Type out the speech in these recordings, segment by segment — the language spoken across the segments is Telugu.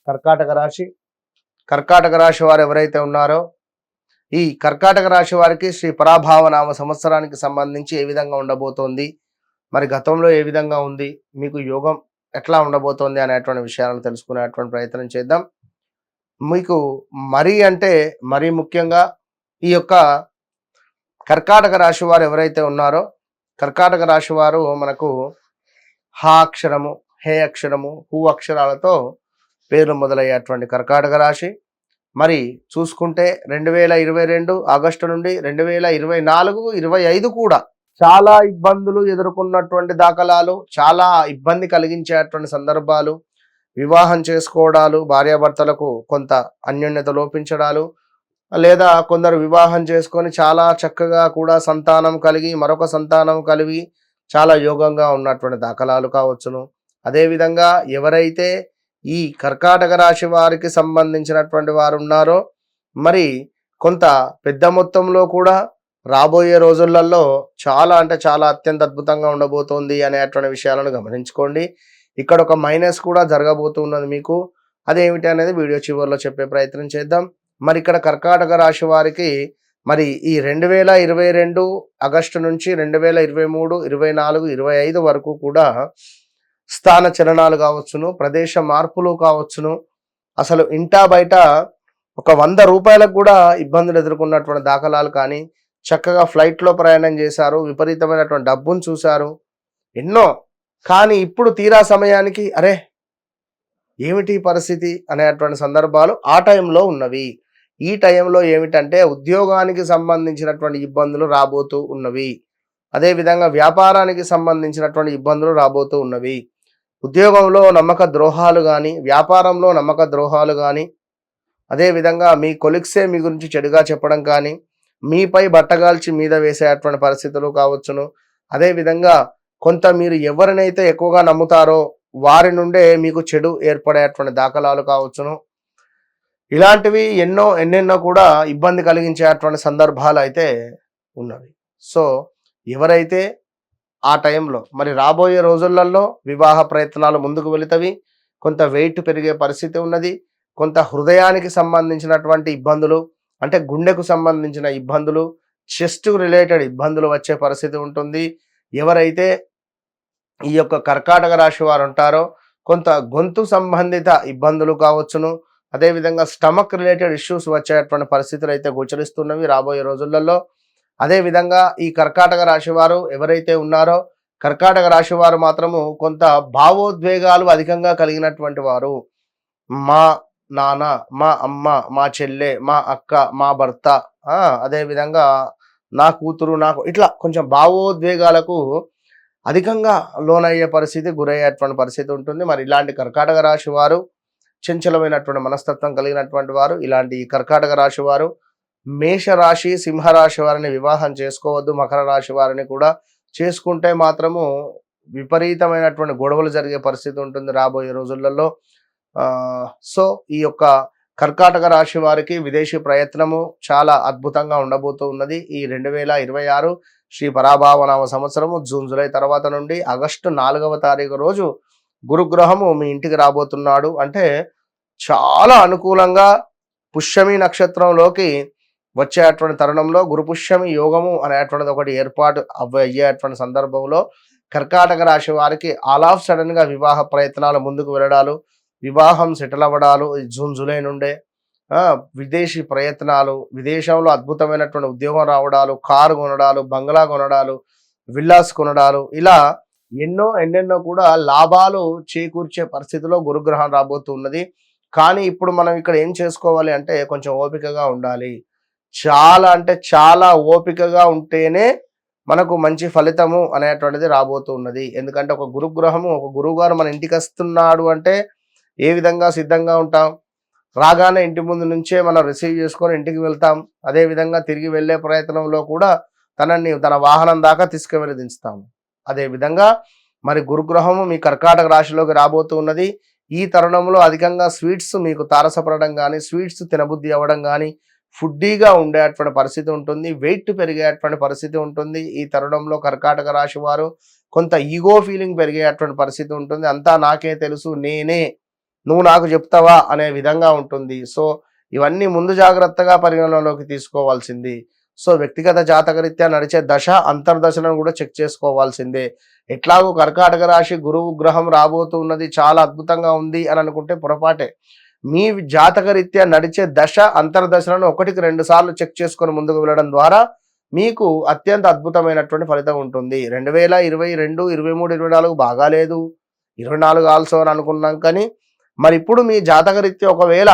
కర్కాటక రాశి. కర్కాటక రాశి వారు ఎవరైతే ఉన్నారో ఈ కర్కాటక రాశి వారికి శ్రీ పరాభావనామ సంవత్సరానికి సంబంధించి ఏ విధంగా ఉండబోతోంది, మరి గతంలో ఏ విధంగా ఉంది, మీకు యోగం ఎట్లా ఉండబోతోంది అనేటువంటి విషయాలను తెలుసుకునేటువంటి ప్రయత్నం చేద్దాం. మీకు మరీ ముఖ్యంగా ఈ యొక్క కర్కాటక రాశి వారు ఎవరైతే ఉన్నారో కర్కాటక రాశి వారు మనకు హ అక్షరము, హే అక్షరము, హూ అక్షరాలతో పేర్లు మొదలయ్యేటువంటి కర్కాటక రాశి. మరి చూసుకుంటే 2022 ఆగస్టు నుండి 2024, 25 కూడా చాలా ఇబ్బందులు ఎదుర్కొన్నటువంటి దాఖలాలు, చాలా ఇబ్బంది కలిగించేటువంటి సందర్భాలు, వివాహం చేసుకోవడాలు, భార్యాభర్తలకు కొంత అన్యోన్యత లోపించడాలు, లేదా కొందరు వివాహం చేసుకొని చాలా చక్కగా కూడా సంతానం కలిగి మరొక సంతానం కలిగి చాలా యోగంగా ఉన్నటువంటి దాఖలాలు కావచ్చును. అదేవిధంగా ఎవరైతే ఈ కర్కాటక రాశి వారికి సంబంధించినటువంటి వారు ఉన్నారో మరి కొంత పెద్ద మొత్తంలో కూడా రాబోయే రోజులలో చాలా అత్యంత అద్భుతంగా ఉండబోతోంది అనేటువంటి విషయాలను గమనించుకోండి. ఇక్కడ ఒక మైనస్ కూడా జరగబోతున్నది మీకు. అదేమిటి అనేది వీడియో చివరిలో చెప్పే ప్రయత్నం చేద్దాం. మరి ఇక్కడ కర్కాటక రాశి వారికి మరి ఈ 2022 ఆగస్టు నుంచి 2023, 24, 25 వరకు కూడా స్థాన చలనాలు కావచ్చును, ప్రదేశ మార్పులు కావచ్చును, అసలు ఇంటా బయట ఒక 100 రూపాయలకు కూడా ఇబ్బందులు ఎదుర్కొన్నటువంటి దాఖలాలు, కానీ చక్కగా ఫ్లైట్లో ప్రయాణం చేశారు, విపరీతమైనటువంటి డబ్బును చూశారు ఎన్నో. కానీ ఇప్పుడు తీరా సమయానికి అరే ఏమిటి పరిస్థితి అనేటువంటి సందర్భాలు ఆ టైంలో ఉన్నవి. ఈ టైంలో ఏమిటంటే ఉద్యోగానికి సంబంధించినటువంటి ఇబ్బందులు రాబోతూ ఉన్నవి. అదేవిధంగా వ్యాపారానికి సంబంధించినటువంటి ఇబ్బందులు రాబోతూ ఉన్నవి. ఉద్యోగంలో నమ్మక ద్రోహాలు కానీ, వ్యాపారంలో నమ్మక ద్రోహాలు కానీ, అదేవిధంగా మీ కొలిక్సే మీ గురించి చెడుగా చెప్పడం కానీ, మీపై బట్టగాల్చి మీద వేసేటువంటి పరిస్థితులు కావచ్చును. అదేవిధంగా కొంత మీరు ఎవరినైతే ఎక్కువగా నమ్ముతారో వారి నుండే మీకు చెడు ఏర్పడేటువంటి దాఖలాలు కావచ్చును. ఇలాంటివి ఎన్నెన్నో కూడా ఇబ్బంది కలిగించేటువంటి సందర్భాలు అయితే ఉన్నవి. సో ఎవరైతే ఆ టైంలో మరి రాబోయే రోజులలో వివాహ ప్రయత్నాలు ముందుకు వెళుతవి, కొంత వెయిట్ పెరిగే పరిస్థితి ఉన్నది, కొంత హృదయానికి సంబంధించినటువంటి ఇబ్బందులు అంటే గుండెకు సంబంధించిన ఇబ్బందులు, చెస్ట్ రిలేటెడ్ ఇబ్బందులు వచ్చే పరిస్థితి ఉంటుంది. ఎవరైతే ఈ యొక్క కర్కాటక రాశి వారు ఉంటారో కొంత గొంతు సంబంధిత ఇబ్బందులు కావచ్చును, అదేవిధంగా స్టమక్ రిలేటెడ్ ఇష్యూస్ వచ్చేటువంటి పరిస్థితులు అయితే గోచరిస్తున్నవి రాబోయే రోజులలో. అదేవిధంగా ఈ కర్కాటక రాశి వారు ఎవరైతే ఉన్నారో కర్కాటక రాశి వారు మాత్రము కొంత భావోద్వేగాలు అధికంగా కలిగినటువంటి వారు. మా నాన్న, మా అమ్మ, మా చెల్లె, మా అక్క, మా భర్త, అదేవిధంగా నా కూతురు, నాకు ఇట్లా కొంచెం భావోద్వేగాలకు అధికంగా లోనయ్యే పరిస్థితి, గురయ్యేటువంటి పరిస్థితి ఉంటుంది. మరి ఇలాంటి కర్కాటక రాశి వారు చంచలమైనటువంటి మనస్తత్వం కలిగినటువంటి వారు. ఇలాంటి ఈ కర్కాటక రాశి వారు మేషరాశి, సింహరాశి వారిని వివాహం చేసుకోవద్దు. మకర రాశి వారిని కూడా చేసుకుంటే మాత్రము విపరీతమైనటువంటి గొడవలు జరిగే పరిస్థితి ఉంటుంది రాబోయే రోజులలో. సో ఈ యొక్క కర్కాటక రాశి వారికి విదేశీ ప్రయత్నము చాలా అద్భుతంగా ఉండబోతూ ఉన్నది. ఈ 2026 శ్రీ పరాభావనామ సంవత్సరము జూన్, జూలై తర్వాత నుండి ఆగస్టు 4వ తారీఖు రోజు గురుగ్రహము మీ ఇంటికి రాబోతున్నాడు. అంటే చాలా అనుకూలంగా పుష్యమి నక్షత్రంలోకి వచ్చేటువంటి తరుణంలో గురుపుష్యమి యోగము అనేటువంటిది ఒకటి ఏర్పాటు అయ్యేటువంటి సందర్భంలో కర్కాటక రాశి వారికి ఆల్ ఆఫ్ సడన్ గా వివాహ ప్రయత్నాలు ముందుకు వెళ్ళడాలు, వివాహం సెటిల్ అవ్వడాలు జూన్, జూలై నుండే, విదేశీ ప్రయత్నాలు, విదేశంలో అద్భుతమైనటువంటి ఉద్యోగం రావడాలు, కారు కొనడాలు, బంగ్లా కొనడాలు, విల్లాస్ కొనడాలు, ఇలా ఎన్నెన్నో కూడా లాభాలు చేకూర్చే పరిస్థితిలో గురుగ్రహం రాబోతున్నది. కానీ ఇప్పుడు మనం ఇక్కడ ఏం చేసుకోవాలి అంటే కొంచెం ఓపికగా ఉండాలి. చాలా ఓపికగా ఉంటేనే మనకు మంచి ఫలితము అనేటువంటిది రాబోతున్నది. ఎందుకంటే ఒక గురుగ్రహము, ఒక గురువు గారు మన ఇంటికి వస్తున్నాడు అంటే ఏ విధంగా సిద్ధంగా ఉంటాం? రాగానే ఇంటి ముందు నుంచే మనం రిసీవ్ చేసుకొని ఇంటికి వెళ్తాం. అదేవిధంగా తిరిగి వెళ్ళే ప్రయత్నంలో కూడా తన వాహనం దాకా తీసుకువెళ్ళి దించుతాము. అదేవిధంగా మరి గురుగ్రహము మీ కర్కాటక రాశిలోకి రాబోతూ ఉన్నది. ఈ తరుణంలో అధికంగా స్వీట్స్ మీకు తారసపడడం కానీ, స్వీట్స్ తినబుద్ధి అవ్వడం కానీ, ఫుడ్డీగా ఉండేటువంటి పరిస్థితి ఉంటుంది, వెయిట్ పెరిగేటువంటి పరిస్థితి ఉంటుంది. ఈ తరుణంలో కర్కాటక రాశి వారు కొంత ఈగో ఫీలింగ్ పెరిగేటువంటి పరిస్థితి ఉంటుంది. అంతా నాకే తెలుసు, నేనే నువ్వు నాకు చెప్తావా అనే విధంగా ఉంటుంది. సో ఇవన్నీ ముందు జాగ్రత్తగా పరిగణనలోకి తీసుకోవాల్సింది. సో వ్యక్తిగత జాతకరీత్యా నడిచే దశ అంతర్దశలను కూడా చెక్ చేసుకోవాల్సిందే. ఎట్లాగో కర్కాటక రాశి గురువు గ్రహం రాబోతున్నది, చాలా అద్భుతంగా ఉంది అని అనుకుంటే పొరపాటే. మీ జాతకరీత్యా నడిచే దశ అంతర్దశలను 1-2 సార్లు చెక్ చేసుకొని ముందుకు వెళ్ళడం ద్వారా మీకు అత్యంత అద్భుతమైనటువంటి ఫలితం ఉంటుంది. 2022, 23, 24 బాగాలేదు, 24 ఆల్సో అని అనుకున్నాం. కానీ మరి ఇప్పుడు మీ జాతకరీత్యా ఒకవేళ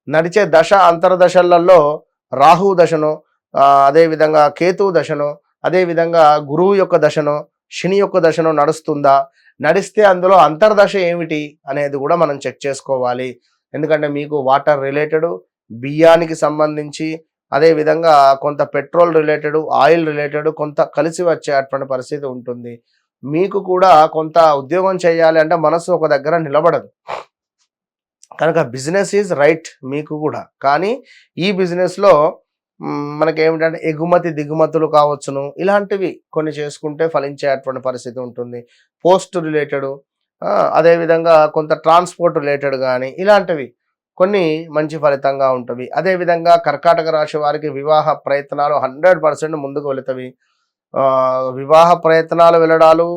నడిచే దశ అంతర్దశలలో రాహు దశను, అదేవిధంగా కేతువు దశను, అదేవిధంగా గురువు యొక్క దశను, శని యొక్క దశను నడుస్తుందా, నడిస్తే అందులో అంతర్దశ ఏమిటి అనేది కూడా మనం చెక్ చేసుకోవాలి. ఎందుకంటే మీకు వాటర్ రిలేటెడ్, బియ్యానికి సంబంధించి, అదేవిధంగా కొంత పెట్రోల్ రిలేటెడ్, ఆయిల్ రిలేటెడ్ కొంత కలిసి వచ్చేటువంటి పరిస్థితి ఉంటుంది. మీకు కూడా కొంత ఉద్యోగం చేయాలి అంటే మనసు ఒక దగ్గర నిలబడదు కనుక బిజినెస్ ఈజ్ రైట్ మీకు కూడా. కానీ ఈ బిజినెస్లో మనకేమిటంటే ఎగుమతి దిగుమతులు కావచ్చును, ఇలాంటివి కొన్ని చేసుకుంటే ఫలించేటువంటి పరిస్థితి ఉంటుంది. పోస్ట్ రిలేటెడ్, అదేవిధంగా కొంత ట్రాన్స్పోర్ట్ రిలేటెడ్ కానీ ఇలాంటివి కొన్ని మంచి ఫలితంగా ఉంటుంది. అదేవిధంగా కర్కాటక రాశి వారికి వివాహ ప్రయత్నాలు 100% ముందుకు వెళుతవి. వివాహ ప్రయత్నాలు వెళ్ళడాలు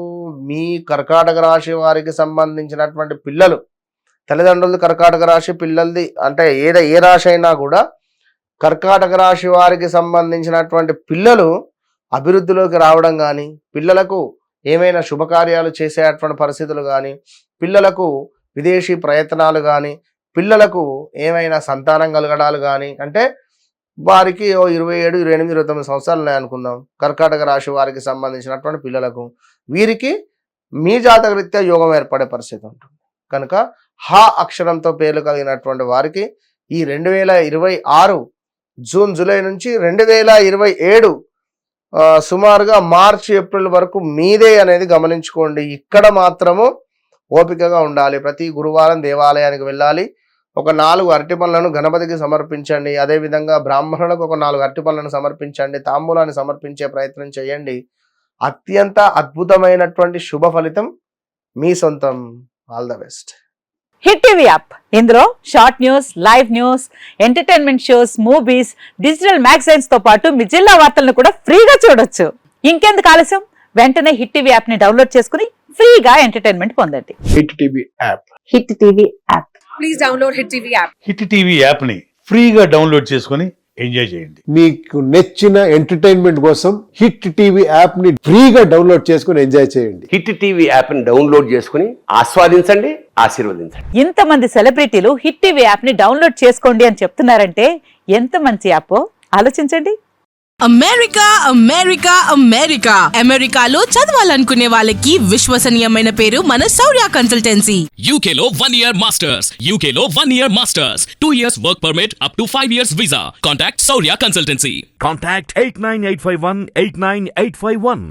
మీ కర్కాటక రాశి వారికి సంబంధించినటువంటి పిల్లలు, తల్లిదండ్రులది కర్కాటక రాశి, పిల్లలది అంటే ఏ రాశి అయినా కూడా కర్కాటక రాశి వారికి సంబంధించినటువంటి పిల్లలు అభివృద్ధిలోకి రావడం కానీ, పిల్లలకు ఏమైనా శుభకార్యాలు చేసేటువంటి పరిస్థితులు కానీ, పిల్లలకు విదేశీ ప్రయత్నాలు కానీ, పిల్లలకు ఏమైనా సంతానం కలగడాలు కానీ, అంటే వారికి 27, 28, 29 సంవత్సరాలు ఉన్నాయనుకుందాం కర్కాటక రాశి వారికి సంబంధించినటువంటి పిల్లలకు, వీరికి మీ జాతకరీత్యా యోగం ఏర్పడే పరిస్థితి ఉంటుంది. కనుక హా అక్షరంతో పేర్లు కలిగినటువంటి వారికి ఈ 2026 జూన్, జూలై నుంచి 2027 సుమారుగా మార్చి, ఏప్రిల్ వరకు మీదే అనేది గమనించుకోండి. ఇక్కడ మాత్రము ఓపికగా ఉండాలి. ప్రతి గురువారం దేవాలయానికి వెళ్ళాలి. ఒక 4 అరటి పళ్ళను గణపతికి సమర్పించండి. అదేవిధంగా బ్రాహ్మణులకు ఒక 4 అరటి పళ్ళను సమర్పించండి. తాంబూలాన్ని సమర్పించే ప్రయత్నం చేయండి. అత్యంత అద్భుతమైనటువంటి శుభ ఫలితం మీ సొంతం. All the best. Hit TV app, ఇందులో short news, live news, entertainment shows, movies, digital magazines తో పాటు మీ జిల్లా వార్తలను కూడా ఫ్రీగా చూడొచ్చు. ఇంకెందుకు ఆలస్యం, వెంటనే హిట్ టీవీ యాప్ ని డౌన్లోడ్ చేసుకుని ఫ్రీగా ఎంటర్టైన్మెంట్ పొందండి. Hit TV app. Hit TV app. Please download hit TV app. Hit TV app ని ఫ్రీగా డౌన్లోడ్ చేసుకుని ఎంజాయ్ చేయండి. మీకు నచ్చిన ఎంటర్టైన్మెంట్ కోసం హిట్ టీవీ యాప్ ని ఫ్రీగా డౌన్లోడ్ చేసుకుని ఎంజాయ్ చేయండి. హిట్ టీవీ యాప్ ని డౌన్లోడ్ చేసుకుని ఆస్వాదించండి, ఆశీర్వదించండి. ఇంతమంది సెలబ్రిటీలు హిట్ టీవీ యాప్ ని డౌన్లోడ్ చేసుకోండి అని చెప్తున్నారంటే ఎంత మంచి యాప్ ఆలోచించండి. అమెరికా అమెరికా అమెరికా అమెరికాలో చదవాలనుకునే వాళ్ళకి విశ్వసనీయమైన పేరు మన శౌర్య కన్సల్టెన్సీ. UK లో 1 year masters, UK లో 1 year masters, 2 years work permit up to 5 years visa. Contact Saurya Consultancy. Contact 89851 89851.